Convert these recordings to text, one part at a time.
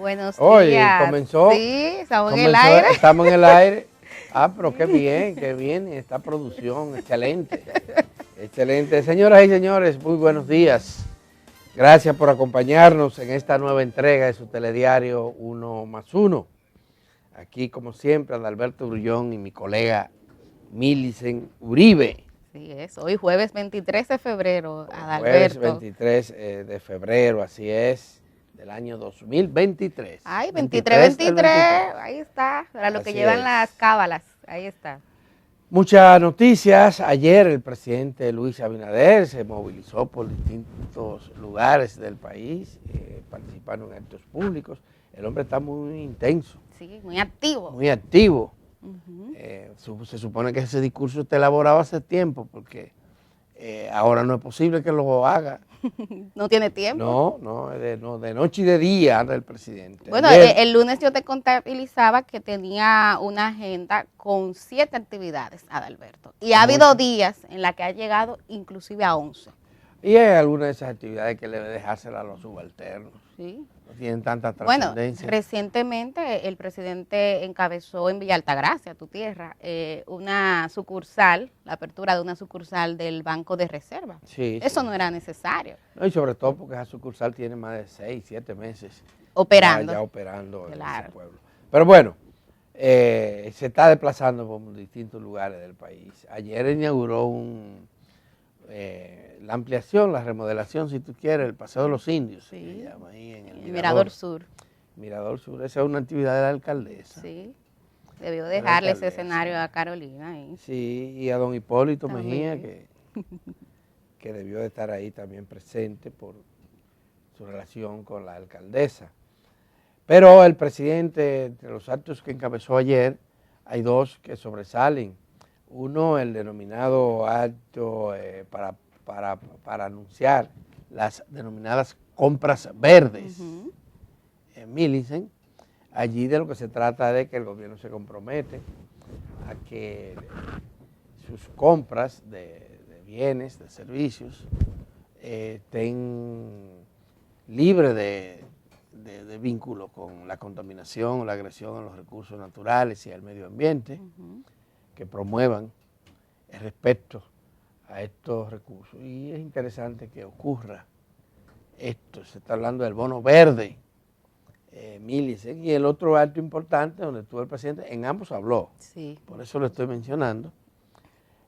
Buenos Oye, días. comenzó. Sí, estamos en el aire. Estamos en el aire. Ah, pero qué bien esta producción, excelente. Excelente. Señoras y señores, muy buenos días. Gracias por acompañarnos en esta nueva entrega de su telediario 1+1. Aquí, como siempre, Adalberto Grullón y mi colega Milicen Uribe. Sí, es. Hoy jueves 23 de febrero, Jueves Adalberto. 23 de febrero, así es, del año 2023. Ay, 23 del 23, ahí está, para lo que Así llevan es. las cábalas, ahí está. Muchas noticias. Ayer el presidente Luis Abinader se movilizó por distintos lugares del país, participaron en actos públicos. El hombre está muy intenso. Sí, muy activo. Muy activo. Uh-huh. Se supone que ese discurso está elaborado hace tiempo, porque ahora no es posible que lo haga. No tiene tiempo. No, de noche y de día anda el presidente. Bueno, Ayer, el lunes yo te contabilizaba que tenía una agenda con 7 actividades, Adalberto. Y ha habido días en la que ha llegado inclusive a 11. y hay algunas de esas actividades que debe dejárselas a los subalternos. Sí. No tienen tanta Bueno, trascendencia. recientemente el presidente encabezó en Villa Altagracia, tu tierra, una sucursal, la apertura de una sucursal del Banco de Reserva. Sí, Eso sí. no era necesario. No, y sobre todo porque esa sucursal tiene más de 6, 7 meses Operando. ya operando en Claro. ese pueblo. Pero bueno, se está desplazando por distintos lugares del país. Ayer inauguró la ampliación, la remodelación, si tú quieres, el Paseo de los Indios, Sí. se llama ahí en el Mirador Sur. Mirador Sur, esa es una actividad de la alcaldesa. Sí. Debió la dejarle ese alcaldesa. escenario a Carolina ahí. Sí, y a don Hipólito También. Mejía, que debió de estar ahí también presente por su relación con la alcaldesa. Pero el presidente, de los actos que encabezó ayer, hay dos que sobresalen. Uno, el denominado acto para anunciar las denominadas compras verdes. Uh-huh. En Milicen, allí de lo que se trata es de que el gobierno se compromete a que sus compras de bienes, de servicios, estén libres de vínculo con la contaminación o la agresión a los recursos naturales y al medio ambiente, Uh-huh. que promuevan el respeto a estos recursos. Y es interesante que ocurra esto. Se está hablando del bono verde, Milicen, y el otro acto importante donde estuvo el presidente, en ambos habló, Sí. por eso lo estoy mencionando,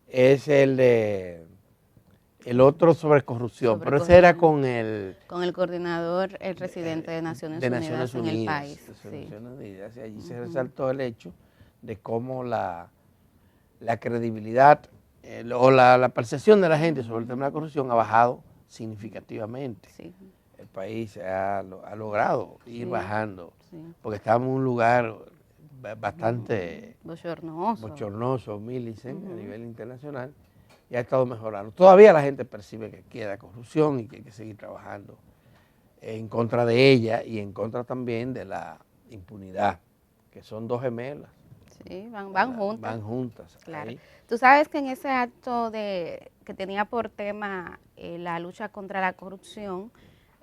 es el otro sobre corrupción, pero ese era con el coordinador, el residente de Naciones Unidas en el país. Sí. Y allí se resaltó el hecho de cómo la credibilidad o la percepción de la gente sobre el tema de la corrupción ha bajado significativamente. Sí. El país ha logrado ir bajando, porque estábamos en un lugar bastante bochornoso, Milicen, a nivel internacional, y ha estado mejorando. Todavía la gente percibe que queda corrupción y que hay que seguir trabajando en contra de ella y en contra también de la impunidad, que son dos gemelas. Sí, van juntas. Van juntas. Claro. Ahí. Tú sabes que en ese acto que tenía por tema la lucha contra la corrupción,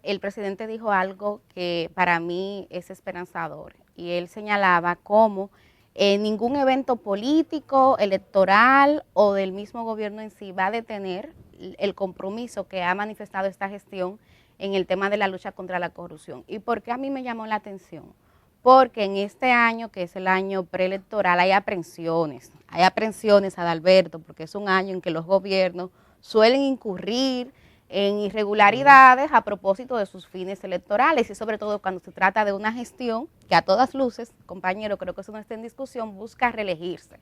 el presidente dijo algo que para mí es esperanzador, y él señalaba cómo ningún evento político, electoral o del mismo gobierno en sí va a detener el compromiso que ha manifestado esta gestión en el tema de la lucha contra la corrupción. ¿Y por qué a mí me llamó la atención? Porque en este año, que es el año preelectoral, hay aprensiones, Adalberto, porque es un año en que los gobiernos suelen incurrir en irregularidades a propósito de sus fines electorales, y sobre todo cuando se trata de una gestión que a todas luces, compañero, creo que eso no está en discusión, busca reelegirse.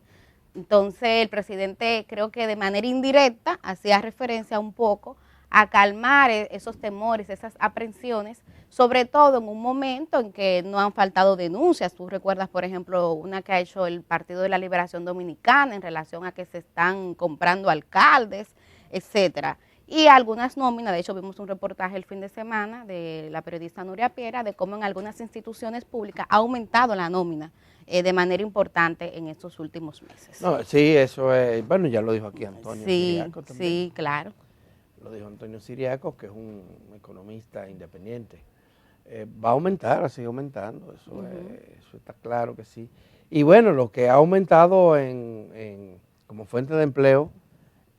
Entonces el presidente, creo que de manera indirecta hacía referencia un poco a calmar esos temores, esas aprensiones, sobre todo en un momento en que no han faltado denuncias. Tú recuerdas, por ejemplo, una que ha hecho el Partido de la Liberación Dominicana en relación a que se están comprando alcaldes, etcétera. Y algunas nóminas, de hecho vimos un reportaje el fin de semana de la periodista Nuria Piera de cómo en algunas instituciones públicas ha aumentado la nómina de manera importante en estos últimos meses. No, sí, eso es, bueno, ya lo dijo aquí Antonio Siriaco también. Sí, claro. Lo dijo Antonio Siriaco, que es un economista independiente. va a aumentar, va a seguir aumentando, eso está claro que sí. Y bueno, lo que ha aumentado como fuente de empleo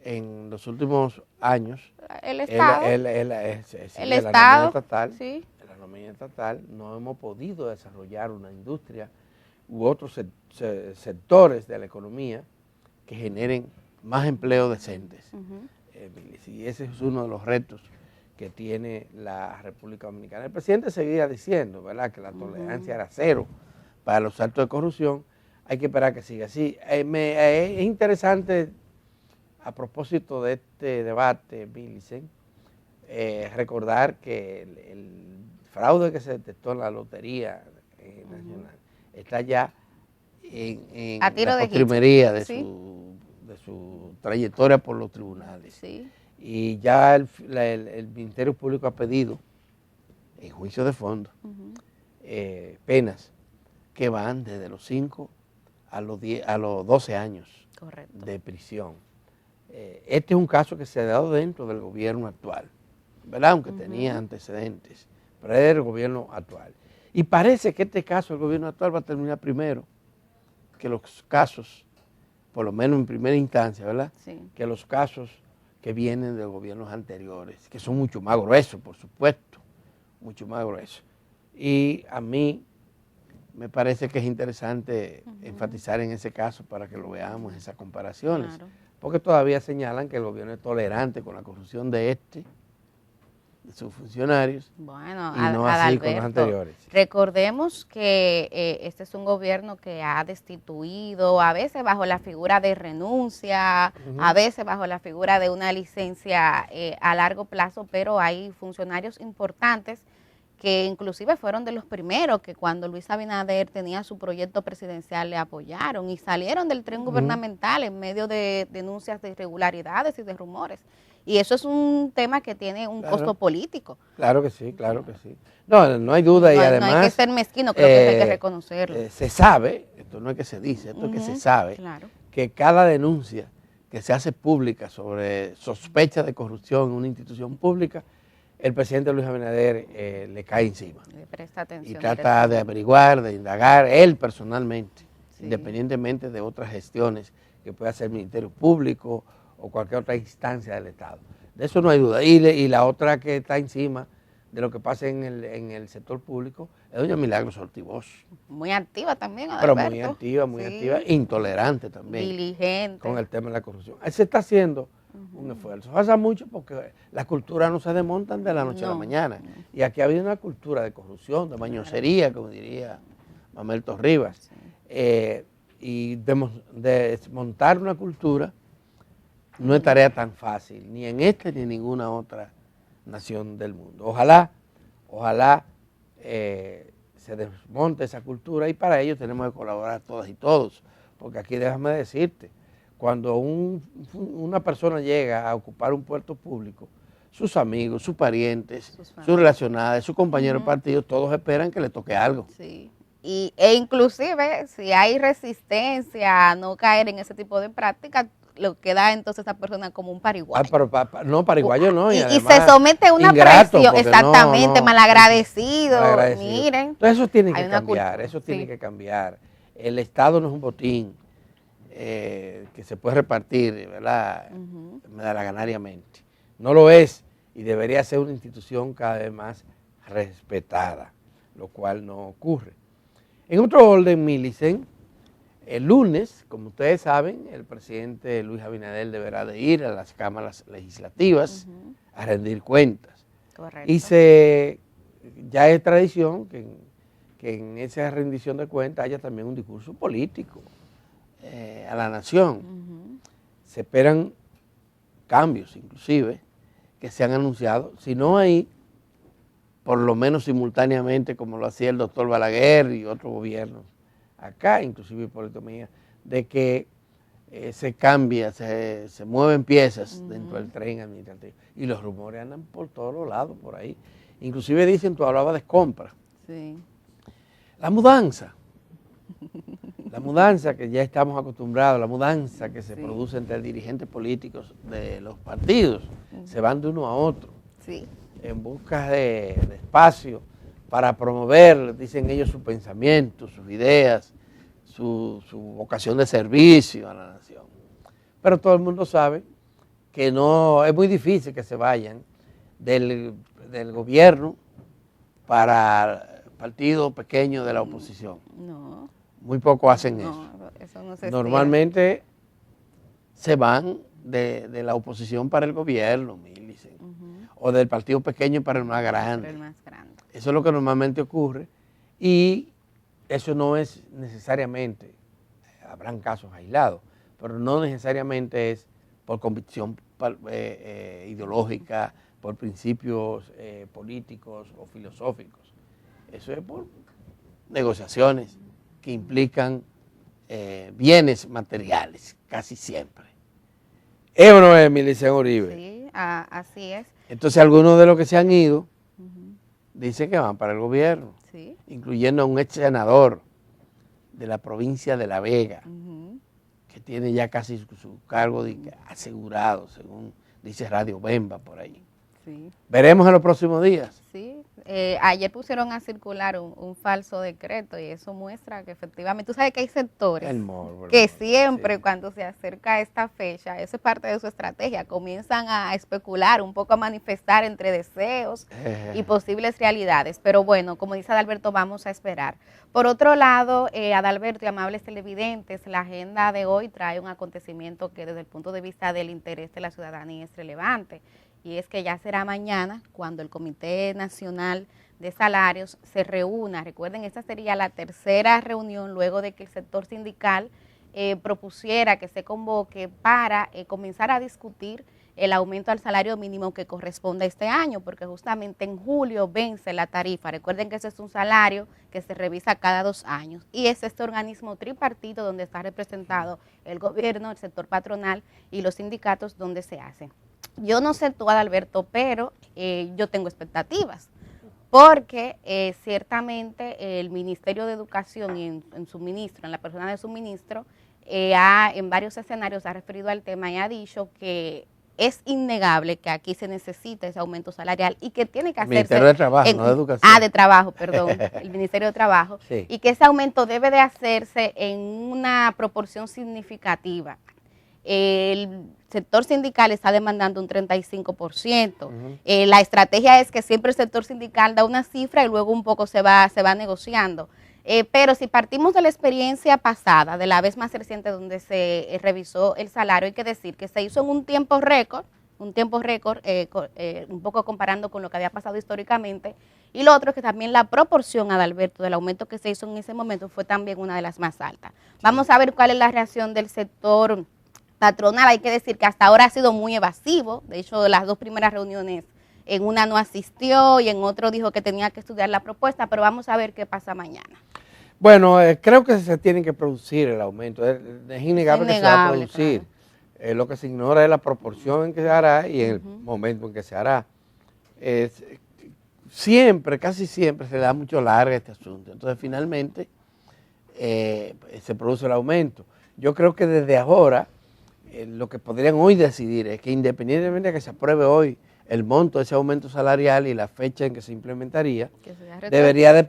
en los últimos años, el Estado, la nómina estatal, sí. La nómina estatal, no hemos podido desarrollar una industria u otros sectores de la economía que generen más empleos decentes. Y ese es uno de los retos que tiene la República Dominicana. El presidente seguía diciendo, ¿verdad?, que la tolerancia era cero para los actos de corrupción. Hay que esperar que siga así. Es interesante, a propósito de este debate, Millicent, recordar que el fraude que se detectó en la Lotería Nacional está ya en la postrimería de su trayectoria por los tribunales. Sí. Y ya el Ministerio Público ha pedido, en juicio de fondo, penas que van desde los 5 a los 12 años. Correcto. De prisión. Este es un caso que se ha dado dentro del gobierno actual, ¿verdad? Aunque tenía antecedentes, pero es del gobierno actual. Y parece que este caso del gobierno actual va a terminar primero que los casos, por lo menos en primera instancia, ¿verdad? Sí. Que los casos que vienen de gobiernos anteriores, que son mucho más gruesos, por supuesto, mucho más gruesos. Y a mí me parece que es interesante enfatizar en ese caso para que lo veamos, esas comparaciones, porque todavía señalan que el gobierno es tolerante con la corrupción de sus funcionarios, bueno, y no así con los anteriores. Recordemos que este es un gobierno que ha destituido, a veces bajo la figura de renuncia, a veces bajo la figura de una licencia a largo plazo, pero hay funcionarios importantes que inclusive fueron de los primeros que cuando Luis Abinader tenía su proyecto presidencial le apoyaron y salieron del tren gubernamental en medio de denuncias de irregularidades y de rumores. Y eso es un tema que tiene un costo político. Claro que sí, claro que sí. No hay duda y además... No hay que ser mezquino, creo que hay que reconocerlo. Se sabe, esto no es que se dice, esto es que se sabe, que cada denuncia que se hace pública sobre sospecha de corrupción en una institución pública, el presidente Luis Abinader le cae encima. Le presta atención. Y trata de averiguar, de indagar, él personalmente, independientemente de otras gestiones que pueda hacer el Ministerio Público o cualquier otra instancia del Estado. De eso no hay duda. Y la otra que está encima de lo que pasa en el sector público es doña Milagros Ortiz Bosch. Muy activa también, Adalberto. Pero muy activa, intolerante también. Diligente. Con el tema de la corrupción. Ahí se está haciendo un esfuerzo. Pasa mucho porque las culturas no se desmontan de la noche a la mañana. Y aquí ha habido una cultura de corrupción, de mañosería, como diría Mamelto Rivas. Y desmontar una cultura no es tarea tan fácil, ni en esta ni en ninguna otra nación del mundo. Ojalá se desmonte esa cultura y para ello tenemos que colaborar todas y todos, porque aquí déjame decirte, cuando una persona llega a ocupar un puesto público, sus amigos, sus parientes, sus relacionados, sus compañeros de partido, todos esperan que le toque algo. Sí. E inclusive si hay resistencia a no caer en ese tipo de prácticas, lo que da entonces esa persona como un pariguayo. No, pariguayo no. Y se somete a una presión, exactamente, malagradecido. Miren. Entonces eso tiene que cambiar, tiene que cambiar. El Estado no es un botín que se puede repartir, ¿verdad? Ganariamente. No lo es y debería ser una institución cada vez más respetada, lo cual no ocurre. En otro orden, Millicent, el lunes, como ustedes saben, el presidente Luis Abinader deberá de ir a las cámaras legislativas a rendir cuentas. Correcto. Y ya es tradición que en esa rendición de cuentas haya también un discurso político a la nación. Se esperan cambios, inclusive, que se han anunciado, si no hay, por lo menos simultáneamente, como lo hacía el doctor Balaguer y otros gobiernos, acá, inclusive Hipólito Mejía, de que se cambia, se mueven piezas dentro del tren administrativo. Y los rumores andan por todos los lados, por ahí. Inclusive dicen, tú hablabas de compra. Sí. La mudanza que ya estamos acostumbrados, la mudanza que se produce entre dirigentes políticos de los partidos, se van de uno a otro, en busca de espacio para promover, dicen ellos, su pensamiento, sus ideas, su vocación de servicio a la nación. Pero todo el mundo sabe que no, es muy difícil que se vayan del gobierno para partidos pequeños de la oposición. No. Muy pocos hacen eso. Eso no se Normalmente se van de la oposición para el gobierno, dicen, o del partido pequeño para el más grande. Eso es lo que normalmente ocurre y eso no es necesariamente, habrán casos aislados, pero no necesariamente es por convicción ideológica, por principios políticos o filosóficos. Eso es por negociaciones que implican bienes materiales, casi siempre. ¿Es o no es, Milicen Uribe? Sí, así es. Entonces algunos de los que se han ido dicen que van para el gobierno, sí, incluyendo a un ex senador de la provincia de La Vega, que tiene ya casi su cargo asegurado, según dice Radio Bemba por ahí. Sí. Veremos en los próximos días. Sí, ayer pusieron a circular un falso decreto y eso muestra que efectivamente, tú sabes que hay sectores que siempre cuando se acerca esta fecha, eso es parte de su estrategia, comienzan a especular, un poco a manifestar entre deseos y posibles realidades, pero bueno, como dice Adalberto, vamos a esperar. Por otro lado, Adalberto y amables televidentes, la agenda de hoy trae un acontecimiento que desde el punto de vista del interés de la ciudadanía es relevante. Y es que ya será mañana cuando el Comité Nacional de Salarios se reúna. Recuerden, esta sería la tercera reunión luego de que el sector sindical propusiera que se convoque para comenzar a discutir el aumento al salario mínimo que corresponde a este año, porque justamente en julio vence la tarifa. Recuerden que ese es un salario que se revisa cada 2 años y es este organismo tripartito donde está representado el gobierno, el sector patronal y los sindicatos donde se hace. Yo no sé tú, Adalberto, pero yo tengo expectativas, porque ciertamente el Ministerio de Educación y en su ministro, en la persona de su ministro, en varios escenarios ha referido al tema y ha dicho que es innegable que aquí se necesita ese aumento salarial y que tiene que hacerse… Ministerio de Trabajo, no de Educación. De Trabajo, perdón, el Ministerio de Trabajo, sí. Y que ese aumento debe de hacerse en una proporción significativa. El sector sindical está demandando un 35%. La estrategia es que siempre el sector sindical da una cifra y luego un poco se va negociando. Pero si partimos de la experiencia pasada, de la vez más reciente donde se revisó el salario, hay que decir que se hizo en un tiempo récord, un poco comparando con lo que había pasado históricamente, y lo otro es que también la proporción, Adalberto, del aumento que se hizo en ese momento fue también una de las más altas. Vamos a ver cuál es la reacción del sector patronal. Hay que decir que hasta ahora ha sido muy evasivo. De hecho, las 2 primeras reuniones, en una no asistió y en otro dijo que tenía que estudiar la propuesta, pero vamos a ver qué pasa mañana. Bueno, creo que se tiene que producir el aumento. Es innegable que se va a producir. Claro. Lo que se ignora es la proporción en que se hará y en el momento en que se hará. Casi siempre se da mucho larga este asunto. Entonces, finalmente, se produce el aumento. Yo creo que desde ahora, lo que podrían hoy decidir es que independientemente de que se apruebe hoy el monto de ese aumento salarial y la fecha en que se implementaría, debería de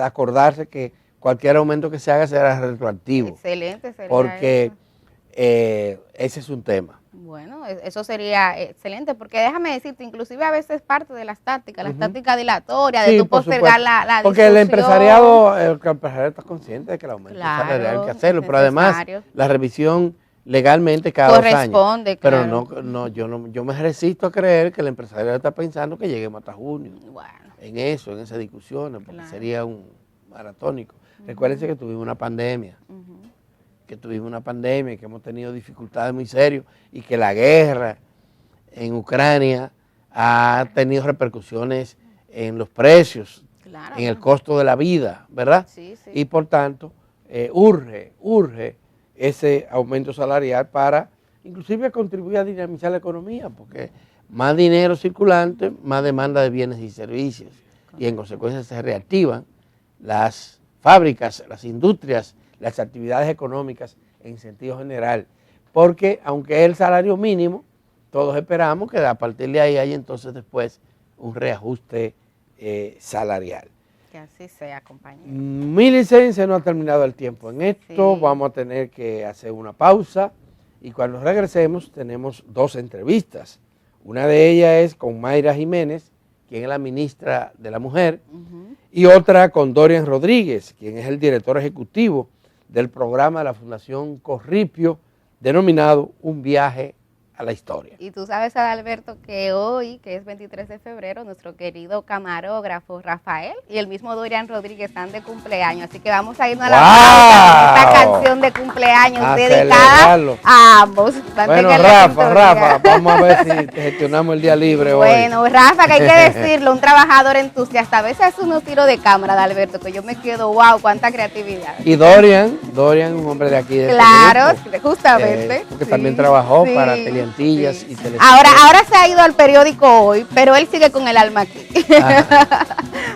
acordarse que cualquier aumento que se haga será retroactivo. Excelente, sería porque ese es un tema. Bueno, eso sería excelente, porque déjame decirte, inclusive a veces parte de las tácticas dilatorias, de tú postergar la discusión. Porque el empresariado está consciente de que el aumento salarial hay que hacerlo, pero además la revisión legalmente cada 2 años. Corresponde, claro. Pero yo me resisto a creer que el empresario está pensando que lleguemos hasta junio. Bueno. En esas discusiones, porque sería un maratónico. Recuérdense que tuvimos una pandemia, que hemos tenido dificultades muy serias y que la guerra en Ucrania ha tenido repercusiones en los precios, en el costo de la vida, ¿verdad? Sí, sí. Y por tanto, urge ese aumento salarial para inclusive contribuir a dinamizar la economía, porque más dinero circulante, más demanda de bienes y servicios, y en consecuencia se reactivan las fábricas, las industrias, las actividades económicas en sentido general, porque aunque es el salario mínimo, todos esperamos que a partir de ahí haya entonces después un reajuste salarial. Que así sea, compañero. Mi licencia no ha terminado el tiempo en esto, sí. Vamos a tener que hacer una pausa y cuando regresemos tenemos 2 entrevistas. Una de ellas es con Mayra Jiménez, quien es la ministra de la Mujer, y otra con Dorian Rodríguez, quien es el director ejecutivo del programa de la Fundación Corripio, denominado Un Viaje a la Historia. Y tú sabes, Adalberto, que hoy, que es 23 de febrero, nuestro querido camarógrafo Rafael y el mismo Dorian Rodríguez están de cumpleaños, así que vamos a irnos a la pausa con esta canción de cumpleaños dedicada a ambos. Bueno, Rafa, vamos a ver si te gestionamos el día libre hoy. Bueno, Rafa, que hay que decirlo, un trabajador entusiasta, a veces es unos tiros de cámara, Adalberto, que yo me quedo, wow, cuánta creatividad. Y Dorian, un hombre de aquí de claro, justamente. Porque también trabajó para Teleantillas y Televisión. Ahora se ha ido al periódico Hoy, pero él sigue con el alma aquí.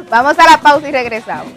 Vamos a la pausa y regresamos.